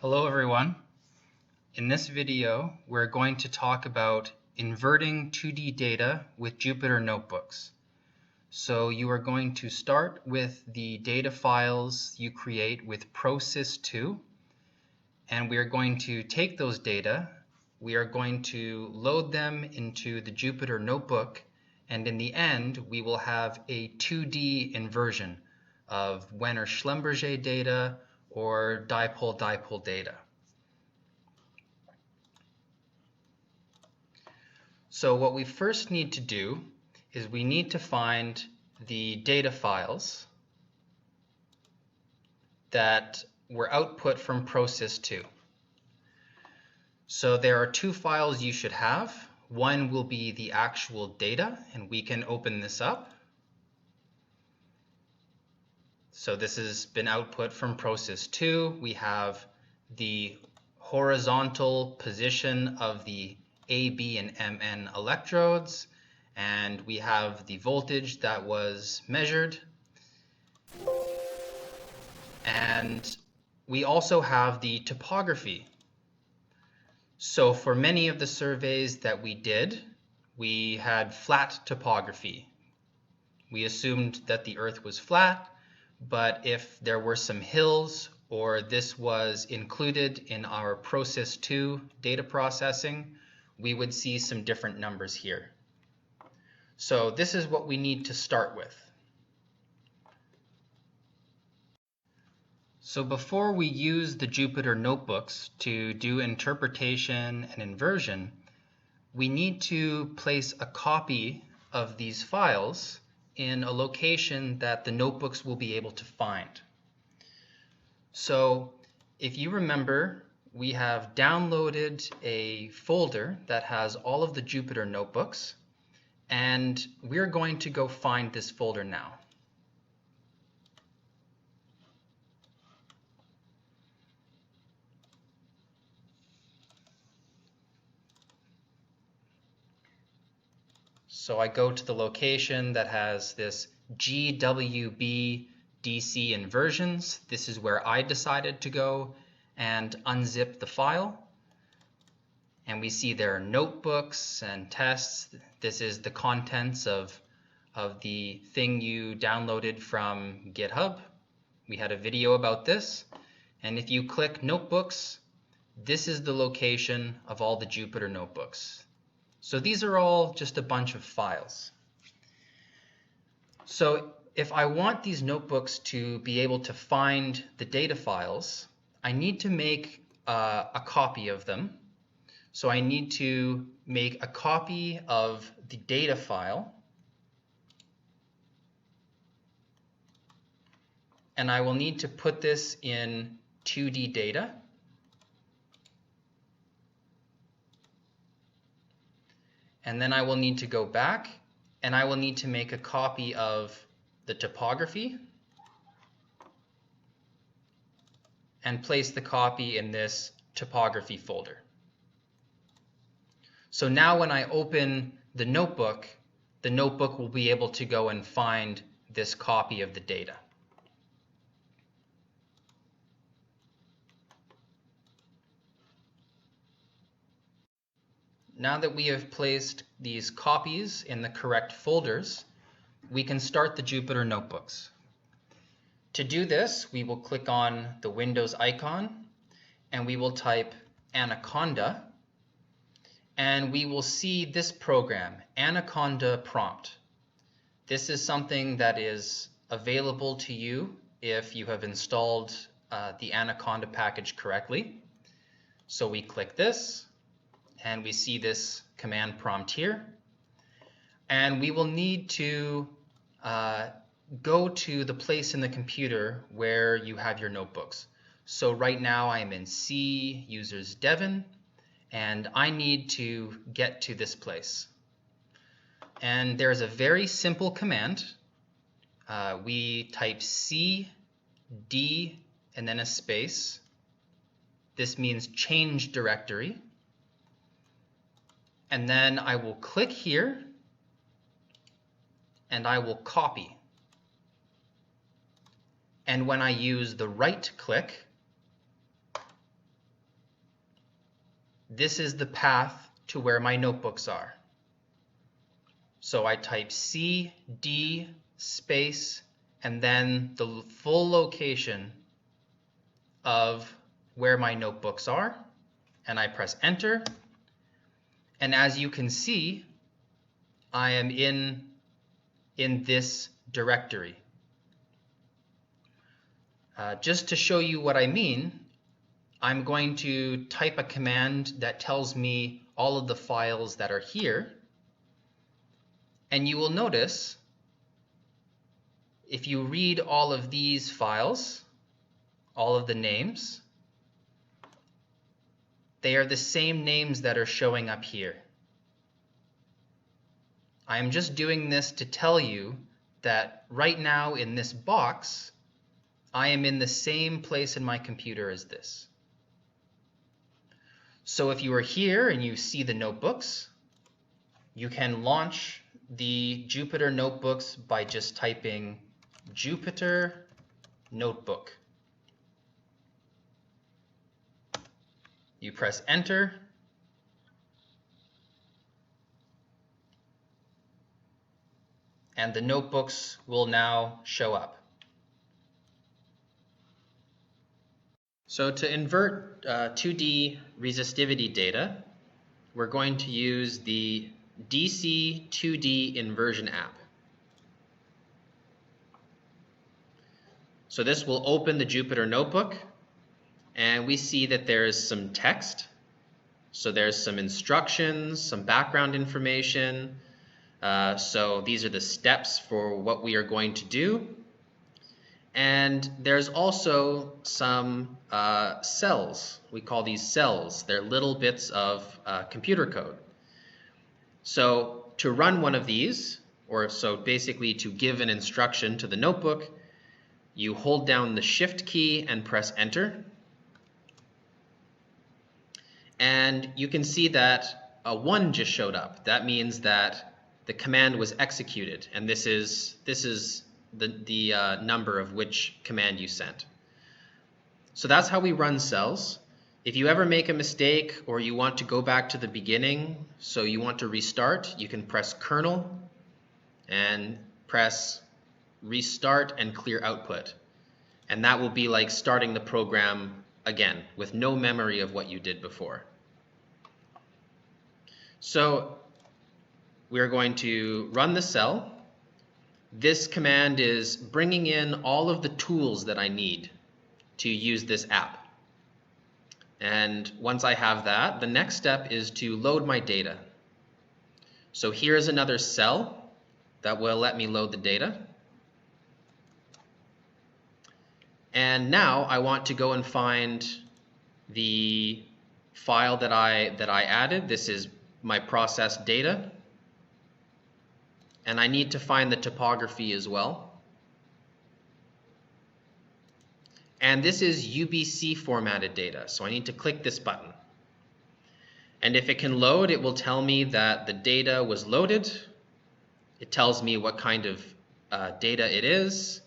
Hello everyone. In this video, we're going to talk about inverting 2D data with Jupyter notebooks. So you are going to start with the data files you create with ProSys2, and we are going to take those data, we are going to load them into the Jupyter notebook, and in the end, we will have a 2D inversion of Wenner-Schlumberger data or dipole-dipole data. So what we first need to do is we need to find the data files that were output from ProSys2. So there are two files you should have. One will be the actual data, and we can open this up. So this has been output from ProSys2. We have the horizontal position of the A, B, and MN electrodes, and we have the voltage that was measured. And we also have the topography. So for many of the surveys that we did, we had flat topography. We assumed that the Earth was flat, but if there were some hills or this was included in our ProSys2 data processing, we would see some different numbers here. So this is what we need to start with. So before we use the Jupyter notebooks to do interpretation and inversion, we need to place a copy of these files in a location that the notebooks will be able to find. So if you remember, we have downloaded a folder that has all of the Jupyter notebooks, and we're going to go find this folder now. So I go to the location that has this GWB DC inversions. This is where I decided to go and unzip the file. And we see there are notebooks and tests. This is the contents of the thing you downloaded from GitHub. We had a video about this. And if you click notebooks, this is the location of all the Jupyter notebooks. So these are all just a bunch of files. So if I want these notebooks to be able to find the data files, I need to make a copy of them. So I need to make a copy of the data file, and I will need to put this in 2D data. And then I will need to go back, and I will need to make a copy of the topography and place the copy in this topography folder. So now when I open the notebook will be able to go and find this copy of the data. Now that we have placed these copies in the correct folders, we can start the Jupyter notebooks. To do this, we will click on the Windows icon, and we will type Anaconda, and we will see this program, Anaconda Prompt. This is something that is available to you if you have installed the Anaconda package correctly. So we click this, and we see this command prompt here. And we will need to go to the place in the computer where you have your notebooks. So right now I am in C, users Devon, and I need to get to this place. And there's a very simple command. We type C, D, and then a space. This means change directory. And then I will click here, and I will copy. And when I use the right click, this is the path to where my notebooks are. So I type CD space and then the full location of where my notebooks are, and I press enter. And as you can see, I am in this directory. Just to show you what I mean, I'm going to type a command that tells me all of the files that are here. And you will notice, if you read all of these files, all of the names, they are the same names that are showing up here. I am just doing this to tell you that right now in this box, I am in the same place in my computer as this. So if you are here and you see the notebooks, you can launch the Jupyter notebooks by just typing Jupyter notebook. You press enter. And the notebooks will now show up. So to invert 2D resistivity data, we're going to use the DC2D inversion app. So this will open the Jupyter notebook, and we see that there is some text. So there's some instructions, some background information. So these are the steps for what we are going to do. And there's also some cells. We call these cells. They're little bits of computer code. So to run one of these, or so basically to give an instruction to the notebook, you hold down the Shift key and press enter. And you can see that a 1 just showed up. That means that the command was executed, and this is the number of which command you sent. So that's how we run cells. If you ever make a mistake or you want to go back to the beginning, so you want to restart, you can press kernel and press restart and clear output. And that will be like starting the program again with no memory of what you did before. So we are going to run the cell. This command is bringing in all of the tools that I need to use this app. And once I have that, the next step is to load my data. So here's another cell that will let me load the data. And now I want to go and find the file that I added. This is my process data. And I need to find the topography as well. And this is UBC formatted data, so I need to click this button. And if it can load, it will tell me that the data was loaded. It tells me what kind of data it is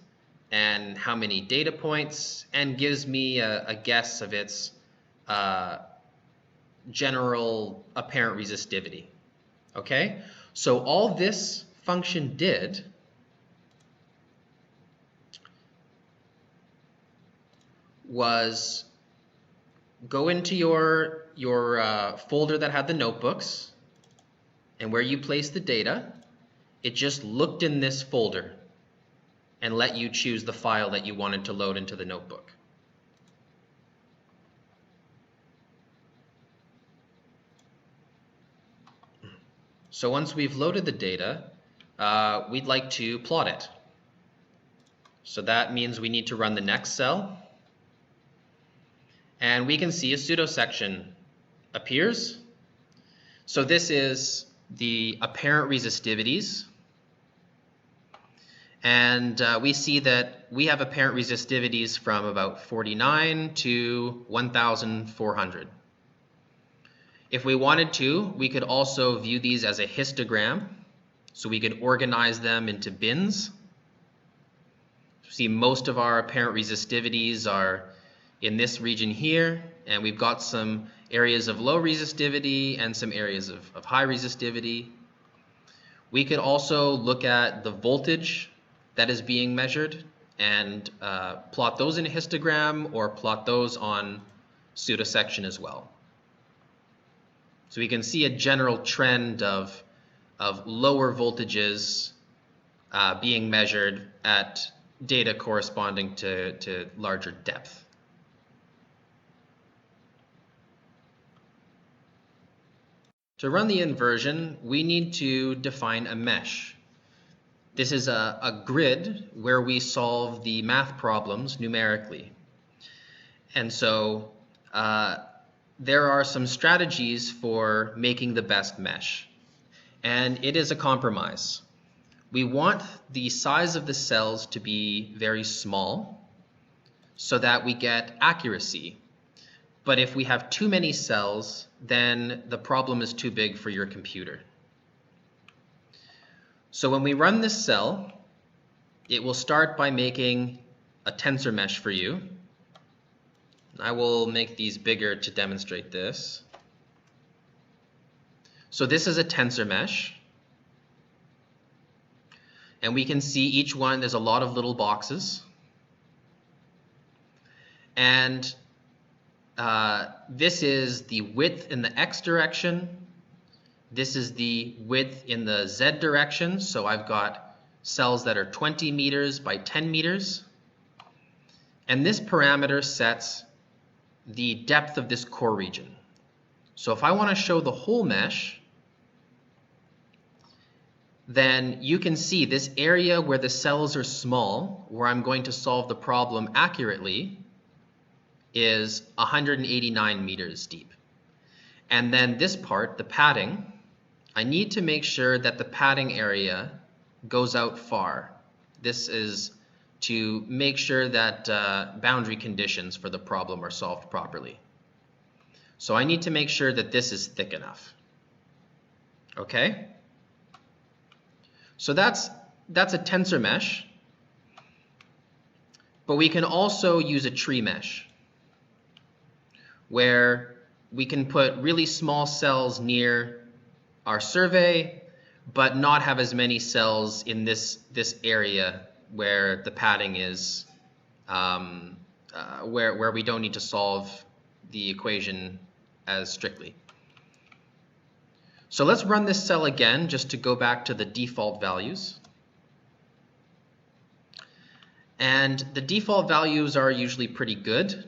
and how many data points, and gives me a guess of its general apparent resistivity. Okay, so all this function did was go into your folder that had the notebooks, and where you place the data, it just looked in this folder and let you choose the file that you wanted to load into the notebook. So once we've loaded the data, we'd like to plot it. So that means we need to run the next cell. And we can see a pseudo section appears. So this is the apparent resistivities. And we see that we have apparent resistivities from about 49 to 1,400. If we wanted to, we could also view these as a histogram. So we could organize them into bins. See, most of our apparent resistivities are in this region here, and we've got some areas of low resistivity and some areas of high resistivity. We could also look at the voltage that is being measured and plot those in a histogram or plot those on pseudosection as well. So we can see a general trend of lower voltages being measured at data corresponding to larger depth. To run the inversion, we need to define a mesh. This is a grid where we solve the math problems numerically. And so there are some strategies for making the best mesh. And it is a compromise. We want the size of the cells to be very small so that we get accuracy. But if we have too many cells, then the problem is too big for your computer. So when we run this cell, it will start by making a tensor mesh for you. I will make these bigger to demonstrate this. So this is a tensor mesh. And we can see each one, there's a lot of little boxes. And this is the width in the x direction. This is the width in the z direction. So I've got cells that are 20 meters by 10 meters. And this parameter sets the depth of this core region. So if I want to show the whole mesh, then you can see this area where the cells are small, where I'm going to solve the problem accurately, is 189 meters deep. And then this part, the padding, I need to make sure that the padding area goes out far. This is to make sure that boundary conditions for the problem are solved properly. So I need to make sure that this is thick enough. Okay? So that's a tensor mesh, but we can also use a tree mesh where we can put really small cells near our survey, but not have as many cells in this area where the padding is, where we don't need to solve the equation as strictly. So let's run this cell again just to go back to the default values. And the default values are usually pretty good.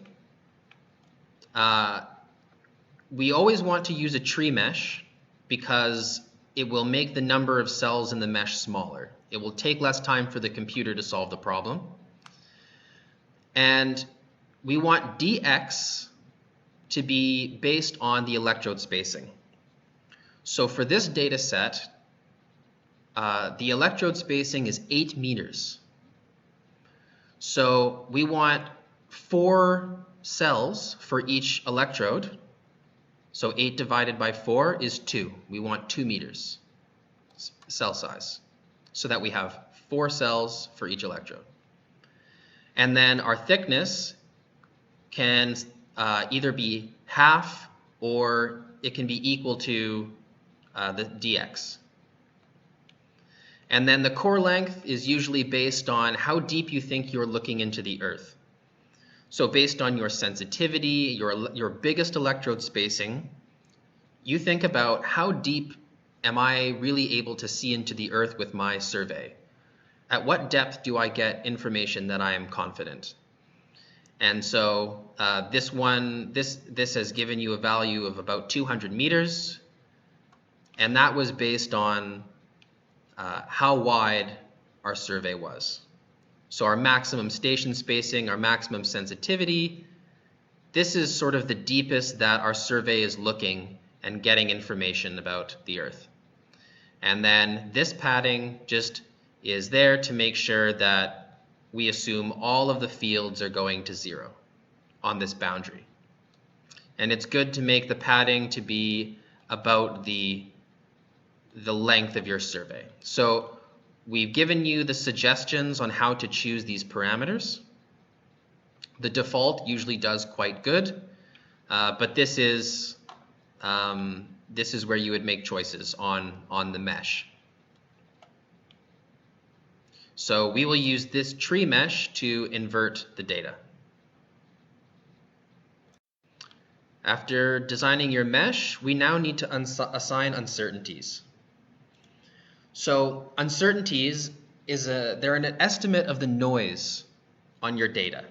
We always want to use a tree mesh because it will make the number of cells in the mesh smaller. It will take less time for the computer to solve the problem. And we want dx to be based on the electrode spacing. So for this data set, the electrode spacing is 8 meters. So we want 4 cells for each electrode. So 8 divided by 4 is 2. We want 2 meters cell size so that we have 4 cells for each electrode. And then our thickness can either be half or it can be equal to the dx. And then the core length is usually based on how deep you think you're looking into the Earth. So based on your sensitivity, your biggest electrode spacing, you think about how deep am I really able to see into the Earth with my survey? At what depth do I get information that I am confident? And so this has given you a value of about 200 meters. And that was based on how wide our survey was. So our maximum station spacing, our maximum sensitivity, this is sort of the deepest that our survey is looking and getting information about the Earth. And then this padding just is there to make sure that we assume all of the fields are going to 0 on this boundary. And it's good to make the padding to be about the length of your survey. So we've given you the suggestions on how to choose these parameters. The default usually does quite good. but this is where you would make choices on the mesh. So we will use this tree mesh to invert the data. After designing your mesh, we now need to assign uncertainties. So uncertainties they're an estimate of the noise on your data.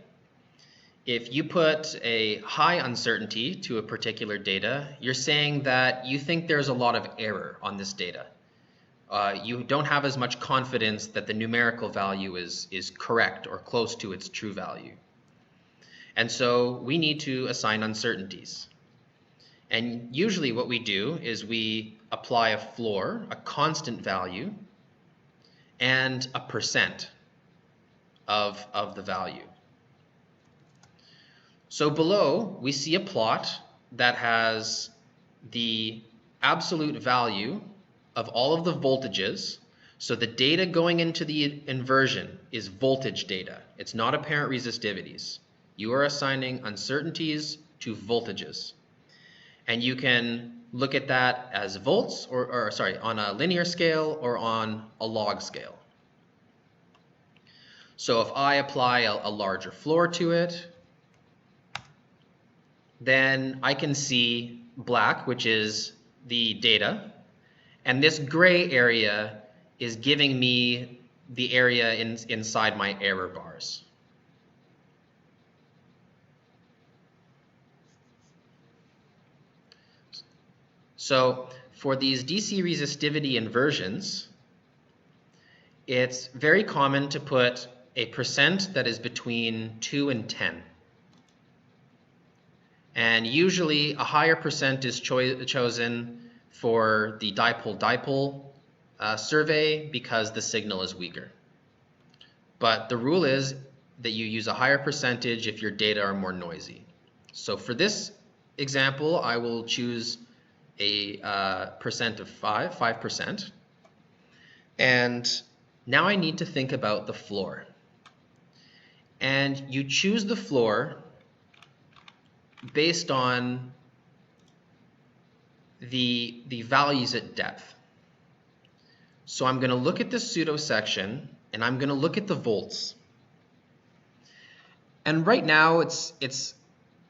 If you put a high uncertainty to a particular data, you're saying that you think there's a lot of error on this data. You don't have as much confidence that the numerical value is correct or close to its true value. And so we need to assign uncertainties. And usually what we do is we apply a floor, a constant value, and a percent of the value. So below, we see a plot that has the absolute value of all of the voltages. So the data going into the inversion is voltage data. It's not apparent resistivities. You are assigning uncertainties to voltages. And you can look at that as volts, or on a linear scale or on a log scale. So if I apply a larger floor to it, then I can see black, which is the data, and this gray area is giving me the area inside my error bars. So for these DC resistivity inversions, it's very common to put a percent that is between 2 and 10. And usually a higher percent is chosen for the dipole-dipole survey because the signal is weaker. But the rule is that you use a higher percentage if your data are more noisy. So for this example, I will choose a percent of 5%. And now I need to think about the floor. And you choose the floor based on the values at depth. So I'm going to look at this pseudo section and I'm going to look at the volts. And right now it's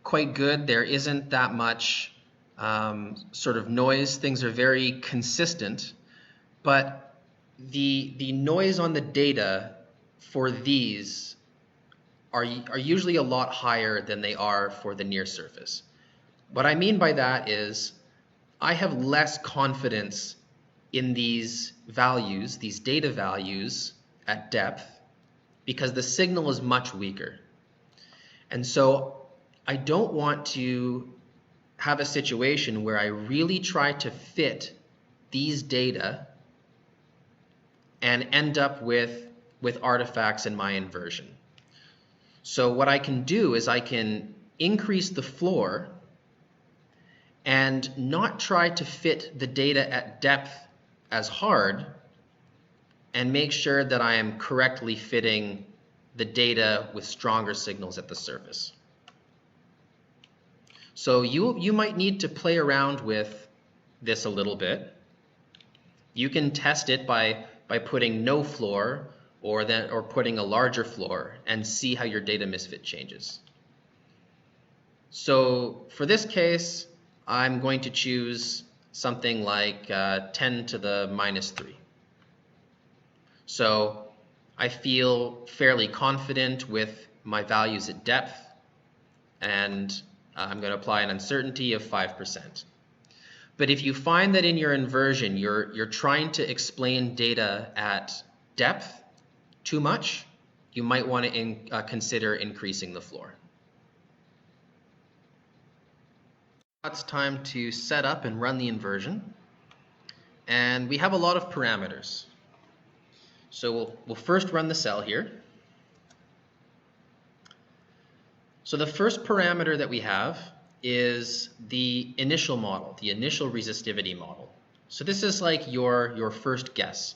quite good. There isn't that much sort of noise. Things are very consistent, but the noise on the data for these are usually a lot higher than they are for the near surface. What I mean by that is I have less confidence in these values, these data values at depth, because the signal is much weaker. And so I don't want to have a situation where I really try to fit these data and end up with artifacts in my inversion. So what I can do is I can increase the floor and not try to fit the data at depth as hard, and make sure that I am correctly fitting the data with stronger signals at the surface. So you might need to play around with this a little bit. You can test it by putting no floor or putting a larger floor and see how your data misfit changes. So for this case, I'm going to choose something like 10 to the minus 3. So I feel fairly confident with my values at depth, and I'm going to apply an uncertainty of 5%. But if you find that in your inversion you're trying to explain data at depth too much, you might want to consider increasing the floor. It's time to set up and run the inversion, and we have a lot of parameters. So we'll first run the cell here. So the first parameter that we have is the initial model, the initial resistivity model. So this is like your first guess.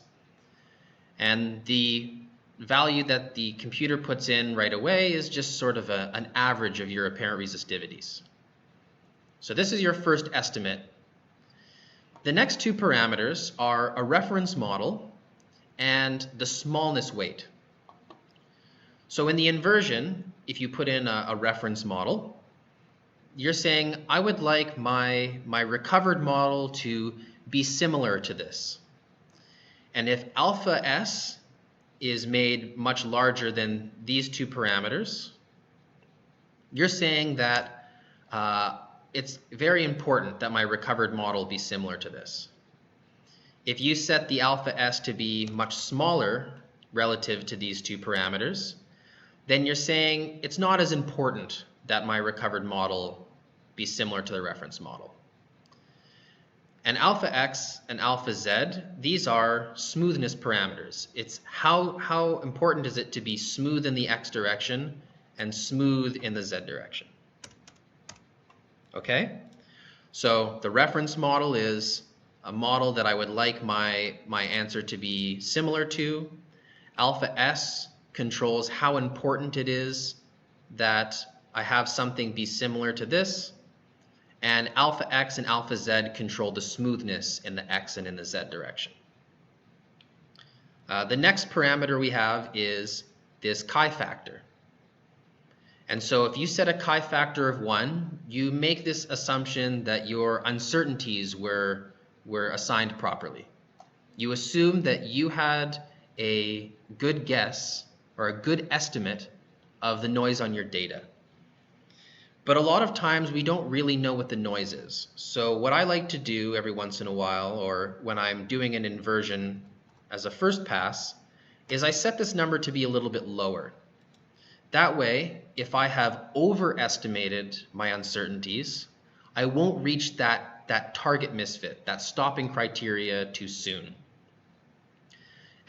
And the value that the computer puts in right away is just sort of an average of your apparent resistivities. So this is your first estimate. The next two parameters are a reference model and the smallness weight. So in the inversion, if you put in a reference model, you're saying, I would like my recovered model to be similar to this. And if alpha s is made much larger than these two parameters, you're saying that it's very important that my recovered model be similar to this. If you set the alpha s to be much smaller relative to these two parameters, then you're saying it's not as important that my recovered model be similar to the reference model. And alpha x and alpha z, these are smoothness parameters. It's how important is it to be smooth in the x direction and smooth in the z direction. Okay? So the reference model is a model that I would like my answer to be similar to. Alpha s controls how important it is that I have something be similar to this. And alpha x and alpha z control the smoothness in the x and in the z direction. The next parameter we have is this chi factor. And so if you set a chi factor of 1, you make this assumption that your uncertainties were assigned properly. You assume that you had a good guess or a good estimate of the noise on your data. But a lot of times we don't really know what the noise is. So what I like to do every once in a while, or when I'm doing an inversion as a first pass, is I set this number to be a little bit lower. That way, if I have overestimated my uncertainties, I won't reach that target misfit, that stopping criteria too soon.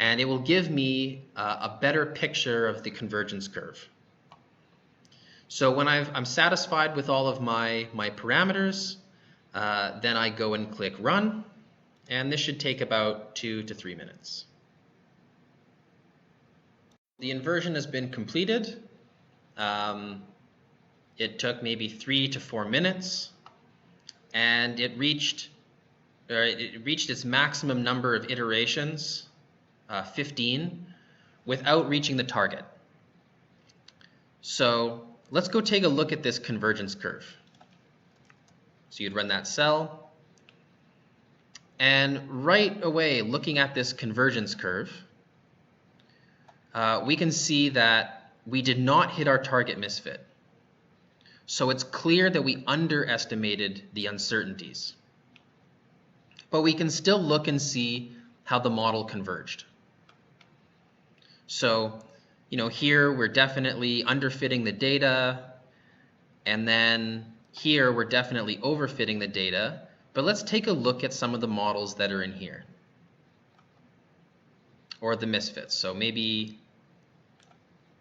And it will give me a better picture of the convergence curve. So when I'm satisfied with all of my parameters, then I go and click run, and this should take about 2 to 3 minutes. The inversion has been completed. It took maybe 3 to 4 minutes, and it reached its maximum number of iterations, 15, without reaching the target. So let's go take a look at this convergence curve. So you'd run that cell, and right away, looking at this convergence curve, we can see that we did not hit our target misfit. So it's clear that we underestimated the uncertainties. But we can still look and see how the model converged. So, here we're definitely underfitting the data, and then here we're definitely overfitting the data. But let's take a look at some of the models that are in here, or the misfits. So maybe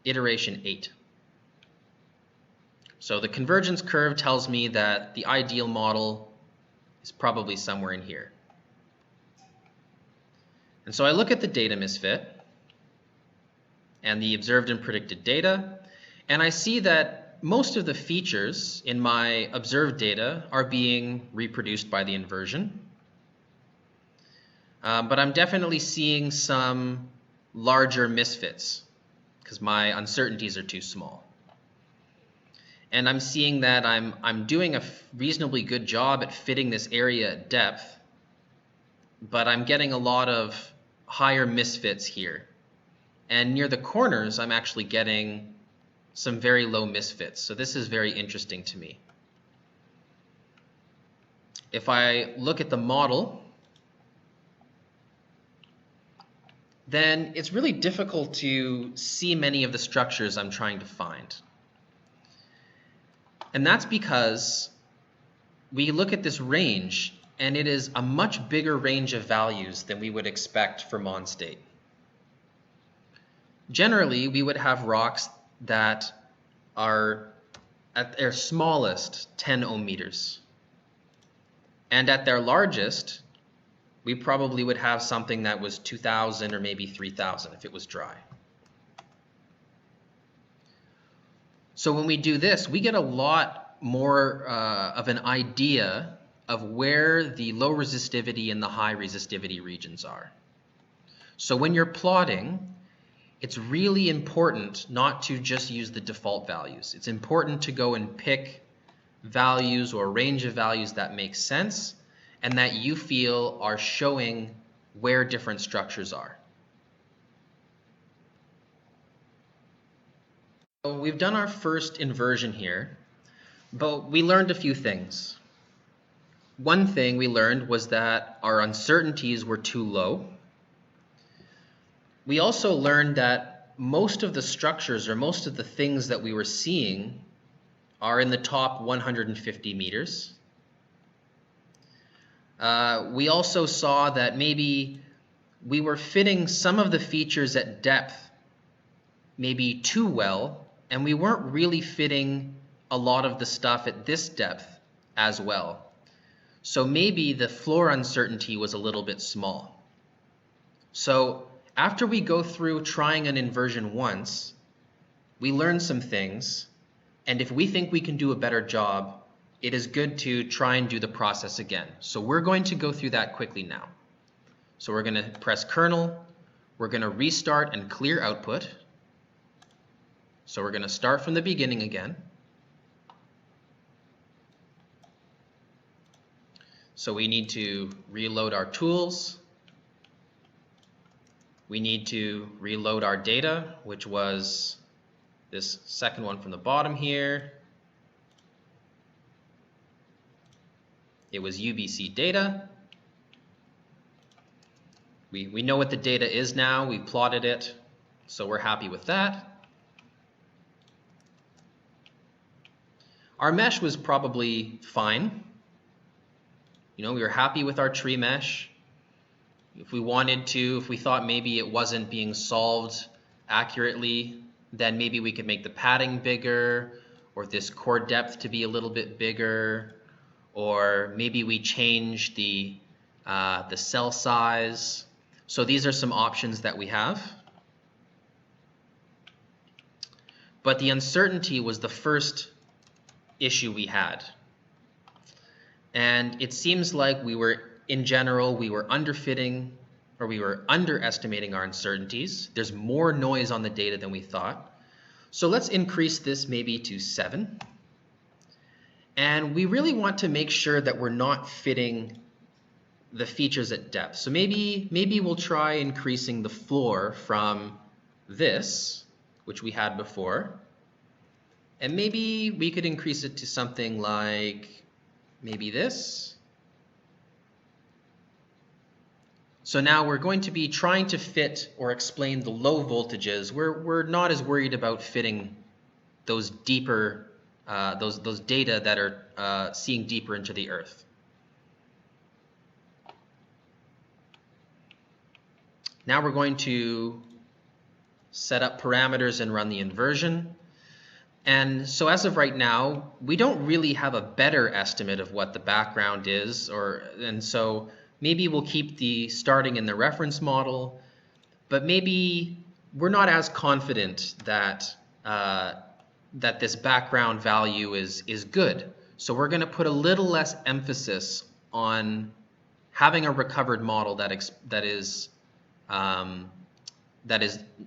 iteration 8. So the convergence curve tells me that the ideal model is probably somewhere in here. And so I look at the data misfit and the observed and predicted data, and I see that most of the features in my observed data are being reproduced by the inversion. But I'm definitely seeing some larger misfits because my uncertainties are too small. And I'm seeing that I'm doing a reasonably good job at fitting this area at depth, but I'm getting a lot of higher misfits here. And near the corners, I'm actually getting some very low misfits. So this is very interesting to me. If I look at the model, then it's really difficult to see many of the structures I'm trying to find. And that's because we look at this range, and it is a much bigger range of values than we would expect for MonState. Generally, we would have rocks that are at their smallest 10 ohm meters. And at their largest, we probably would have something that was 2,000 or maybe 3,000 if it was dry. So when we do this, we get a lot more of an idea of where the low resistivity and the high resistivity regions are. So when you're plotting, it's really important not to just use the default values. It's important to go and pick values or a range of values that make sense and that you feel are showing where different structures are. So we've done our first inversion here, but we learned a few things. One thing we learned was that our uncertainties were too low. We also learned that most of the structures or most of the things that we were seeing are in the top 150 meters. We also saw that maybe we were fitting some of the features at depth maybe too well, and we weren't really fitting a lot of the stuff at this depth as well. So maybe the floor uncertainty was a little bit small. So after we go through trying an inversion once, we learn some things, and if we think we can do a better job, it is good to try and do the process again. So we're going to go through that quickly now. So we're going to press kernel, we're going to restart and clear output. So we're going to start from the beginning again. So we need to reload our tools. We need to reload our data, which was this second one from the bottom here. It was UBC data. We know what the data is now. We plotted it, so we're happy with that. Our mesh was probably fine. You know, we were happy with our tree mesh. If we wanted to, if we thought maybe it wasn't being solved accurately, then maybe we could make the padding bigger, or this core depth to be a little bit bigger, or maybe we change the cell size. So these are some options that we have. But the uncertainty was the first issue we had. And it seems like we were, in general, we were underfitting, or we were underestimating our uncertainties. There's more noise on the data than we thought. So let's increase this maybe to 7. And we really want to make sure that we're not fitting the features at depth. So maybe we'll try increasing the floor from this, which we had before. And maybe we could increase it to something like maybe this. So now we're going to be trying to fit or explain the low voltages. We're not as worried about fitting those deeper, those data that are seeing deeper into the earth. Now we're going to set up parameters and run the inversion. And so as of right now, we don't really have a better estimate of what the background is, and so maybe we'll keep the starting in the reference model, but maybe we're not as confident that that this background value is good. So we're going to put a little less emphasis on having a recovered model that is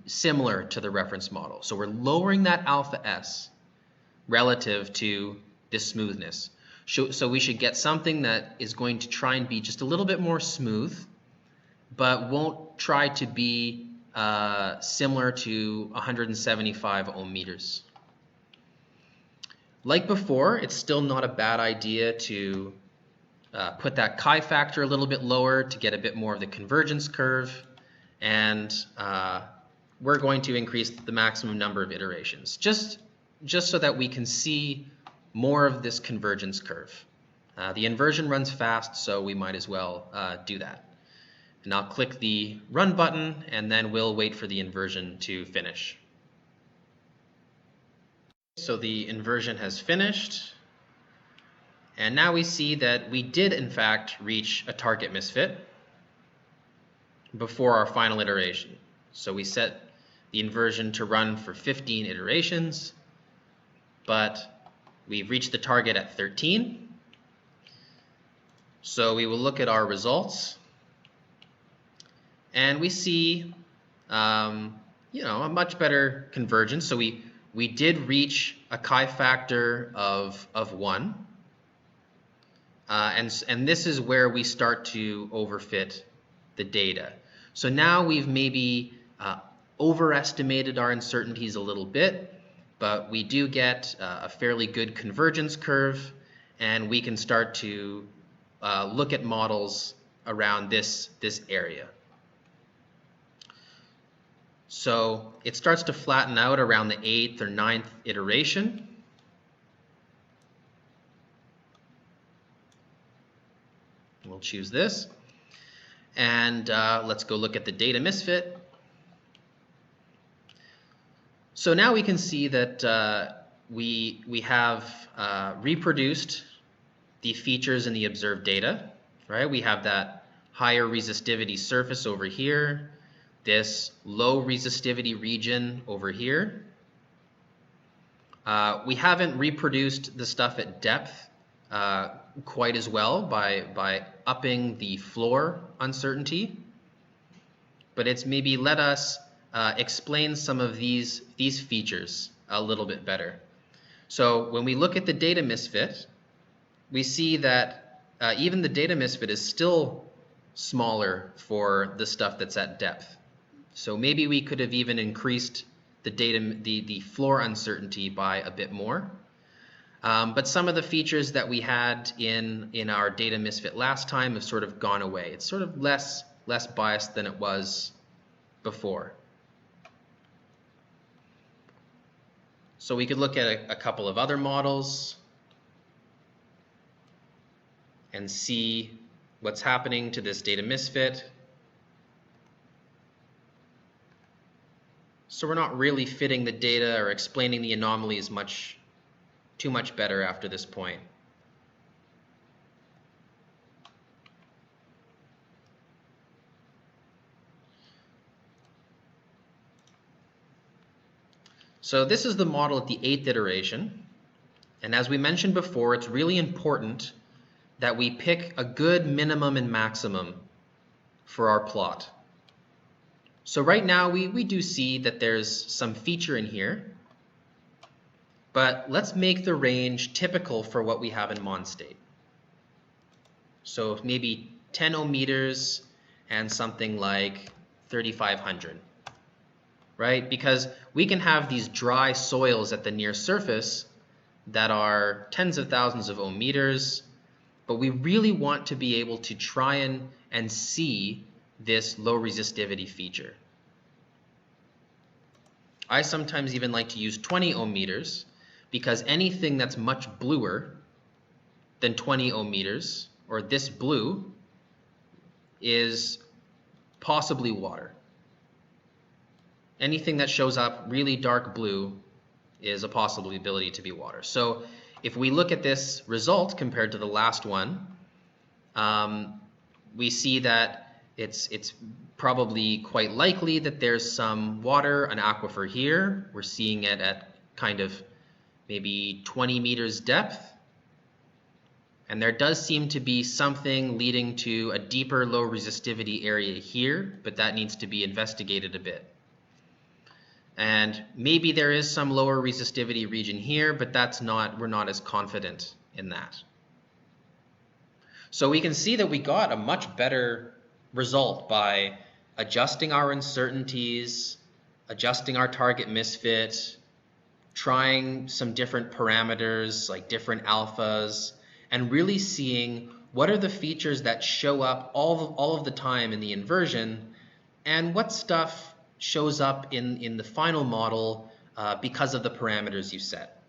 similar to the reference model. So we're lowering that alpha S relative to this smoothness. So we should get something that is going to try and be just a little bit more smooth, but won't try to be similar to 175 ohm meters. Like before, it's still not a bad idea to put that chi factor a little bit lower to get a bit more of the convergence curve, and we're going to increase the maximum number of iterations, just so that we can see more of this convergence curve. The inversion runs fast, so we might as well do that. And I'll click the run button, and then we'll wait for the inversion to finish. So the inversion has finished, and now we see that we did in fact reach a target misfit before our final iteration. So we set the inversion to run for 15 iterations, but We've reached the target at 13. So we will look at our results, and we see, a much better convergence. So we did reach a chi factor of 1, and this is where we start to overfit the data. So now we've maybe overestimated our uncertainties a little bit, but we do get a fairly good convergence curve, and we can start to look at models around this area. So it starts to flatten out around the 8th or 9th iteration. We'll choose this. And let's go look at the data misfit. So now we can see that we have reproduced the features in the observed data, right? We have that higher resistivity surface over here, this low resistivity region over here. We haven't reproduced the stuff at depth quite as well by upping the floor uncertainty, but it's maybe let us explain some of these features a little bit better. So when we look at the data misfit, we see that even the data misfit is still smaller for the stuff that's at depth. So maybe we could have even increased the floor uncertainty by a bit more. But some of the features that we had in our data misfit last time have sort of gone away. It's sort of less biased than it was before. So we could look at a couple of other models and see what's happening to this data misfit. So we're not really fitting the data or explaining the anomalies too much better after this point. So this is the model at the 8th iteration. And as we mentioned before, it's really important that we pick a good minimum and maximum for our plot. So right now we do see that there's some feature in here, but let's make the range typical for what we have in Mon state. So maybe 10 ohm meters and something like 3,500, right? Because we can have these dry soils at the near surface that are tens of thousands of ohm meters, but we really want to be able to try and see this low resistivity feature. I sometimes even like to use 20 ohm meters because anything that's much bluer than 20 ohm meters, or this blue, is possibly water. Anything that shows up really dark blue is a possibility to be water. So if we look at this result compared to the last one, we see that it's probably quite likely that there's some water, an aquifer here. We're seeing it at kind of maybe 20 meters depth. And there does seem to be something leading to a deeper low resistivity area here, but that needs to be investigated a bit. And maybe there is some lower resistivity region here, but we're not as confident in that. So we can see that we got a much better result by adjusting our uncertainties, adjusting our target misfit, trying some different parameters like different alphas, and really seeing what are the features that show up all of the time in the inversion, and what stuff shows up in the final model because of the parameters you set.